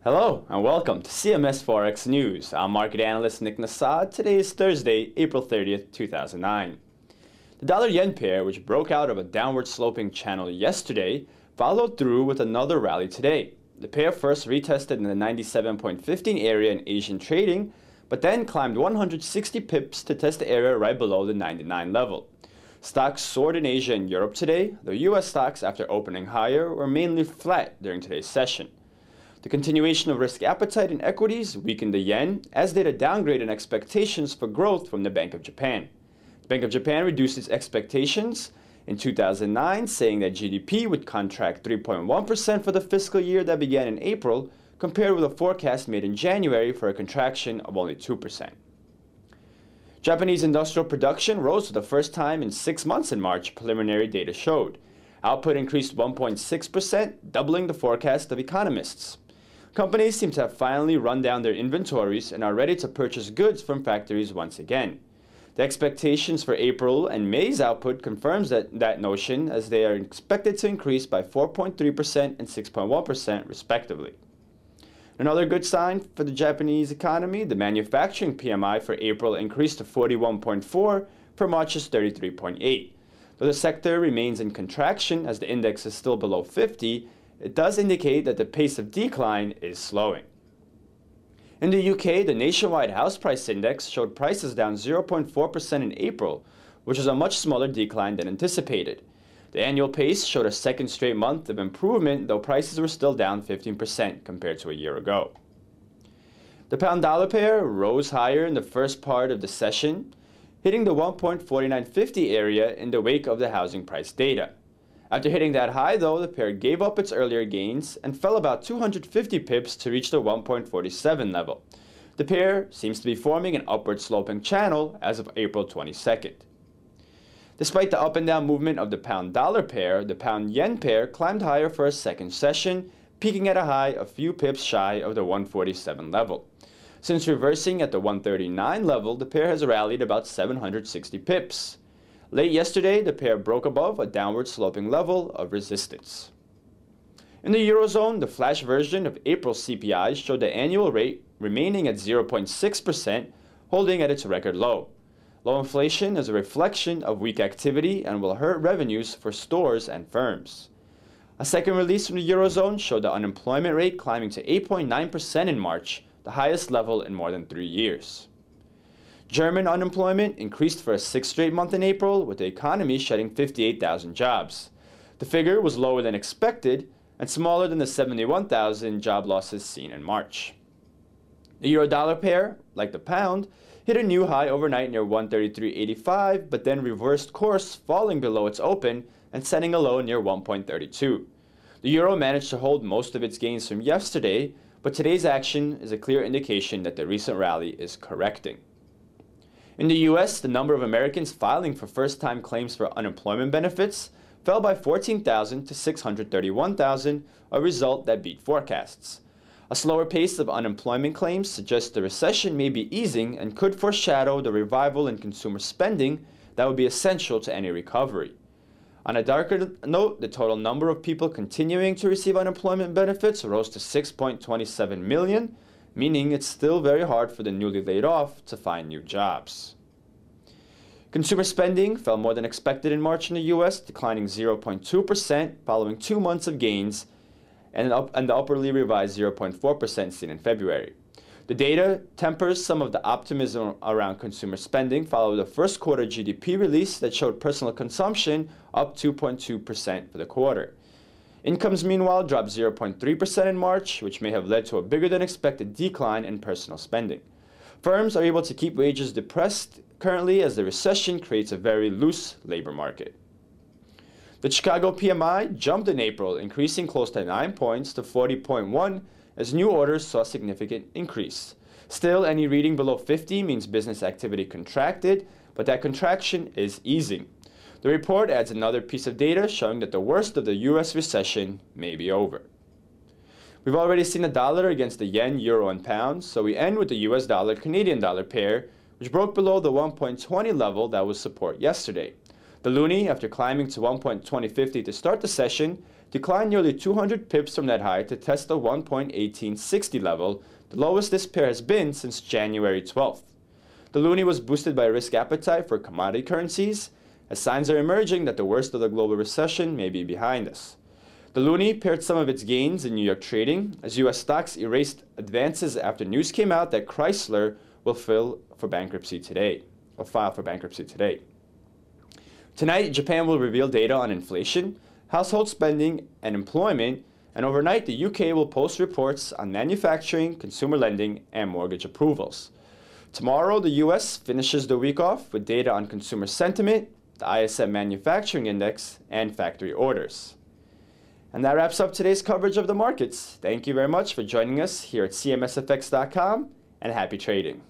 Hello and welcome to CMS Forex News. I'm market analyst Nick Nassad. Today is Thursday, April 30th, 2009. The dollar-yen pair, which broke out of a downward sloping channel yesterday, followed through with another rally today. The pair first retested in the 97.15 area in Asian trading, but then climbed 160 pips to test the area right below the 99 level. Stocks soared in Asia and Europe today, though U.S. stocks, after opening higher, were mainly flat during today's session. The continuation of risk appetite in equities weakened the yen, as did a downgrade in expectations for growth from the Bank of Japan. The Bank of Japan reduced its expectations in 2009, saying that GDP would contract 3.1% for the fiscal year that began in April, compared with a forecast made in January for a contraction of only 2%. Japanese industrial production rose for the first time in 6 months in March, preliminary data showed. Output increased 1.6%, doubling the forecast of economists. Companies seem to have finally run down their inventories and are ready to purchase goods from factories once again. The expectations for April and May's output confirms that notion, as they are expected to increase by 4.3% and 6.1% respectively. Another good sign for the Japanese economy, the manufacturing PMI for April increased to 41.4 from March's 33.8. Though the sector remains in contraction as the index is still below 50, it does indicate that the pace of decline is slowing. In the UK, the nationwide house price index showed prices down 0.4% in April, which is a much smaller decline than anticipated. The annual pace showed a second straight month of improvement, though prices were still down 15% compared to a year ago. The pound-dollar pair rose higher in the first part of the session, hitting the 1.4950 area in the wake of the housing price data. After hitting that high, though, the pair gave up its earlier gains and fell about 250 pips to reach the 1.47 level. The pair seems to be forming an upward sloping channel as of April 22nd. Despite the up and down movement of the pound-dollar pair, the pound-yen pair climbed higher for a second session, peaking at a high a few pips shy of the 147 level. Since reversing at the 139 level, the pair has rallied about 760 pips. Late yesterday, the pair broke above a downward sloping level of resistance. In the Eurozone, the flash version of April's CPI showed the annual rate remaining at 0.6%, holding at its record low. Low inflation is a reflection of weak activity and will hurt revenues for stores and firms. A second release from the Eurozone showed the unemployment rate climbing to 8.9% in March, the highest level in more than 3 years. German unemployment increased for a sixth straight month in April, with the economy shedding 58,000 jobs. The figure was lower than expected and smaller than the 71,000 job losses seen in March. The euro-dollar pair, like the pound, hit a new high overnight near 133.85, but then reversed course, falling below its open and setting a low near 1.32. The euro managed to hold most of its gains from yesterday, but today's action is a clear indication that the recent rally is correcting. In the U.S., the number of Americans filing for first-time claims for unemployment benefits fell by 14,000 to 631,000, a result that beat forecasts. A slower pace of unemployment claims suggests the recession may be easing and could foreshadow the revival in consumer spending that would be essential to any recovery. On a darker note, the total number of people continuing to receive unemployment benefits rose to 6.27 million, meaning it's still very hard for the newly laid off to find new jobs. Consumer spending fell more than expected in March in the U.S., declining 0.2% following 2 months of gains and the upwardly revised 0.4% seen in February. The data tempers some of the optimism around consumer spending following the first quarter GDP release that showed personal consumption up 2.2% for the quarter. Incomes, meanwhile, dropped 0.3% in March, which may have led to a bigger than expected decline in personal spending. Firms are able to keep wages depressed currently as the recession creates a very loose labor market. The Chicago PMI jumped in April, increasing close to 9 points to 40.1 as new orders saw a significant increase. Still, any reading below 50 means business activity contracted, but that contraction is easing. The report adds another piece of data showing that the worst of the U.S. recession may be over. We've already seen the dollar against the yen, euro, and pound, so we end with the U.S. dollar-Canadian dollar pair, which broke below the 1.20 level that was support yesterday. The loonie, after climbing to 1.2050 to start the session, declined nearly 200 pips from that high to test the 1.1860 level, the lowest this pair has been since January 12th. The loonie was boosted by risk appetite for commodity currencies, as signs are emerging that the worst of the global recession may be behind us. The loonie paired some of its gains in New York trading as U.S. stocks erased advances after news came out that Chrysler will file for bankruptcy today. Tonight, Japan will reveal data on inflation, household spending, and employment, and overnight the UK will post reports on manufacturing, consumer lending, and mortgage approvals. Tomorrow, the US finishes the week off with data on consumer sentiment, the ISM Manufacturing Index, and factory orders. And that wraps up today's coverage of the markets. Thank you very much for joining us here at CMSFX.com, and happy trading.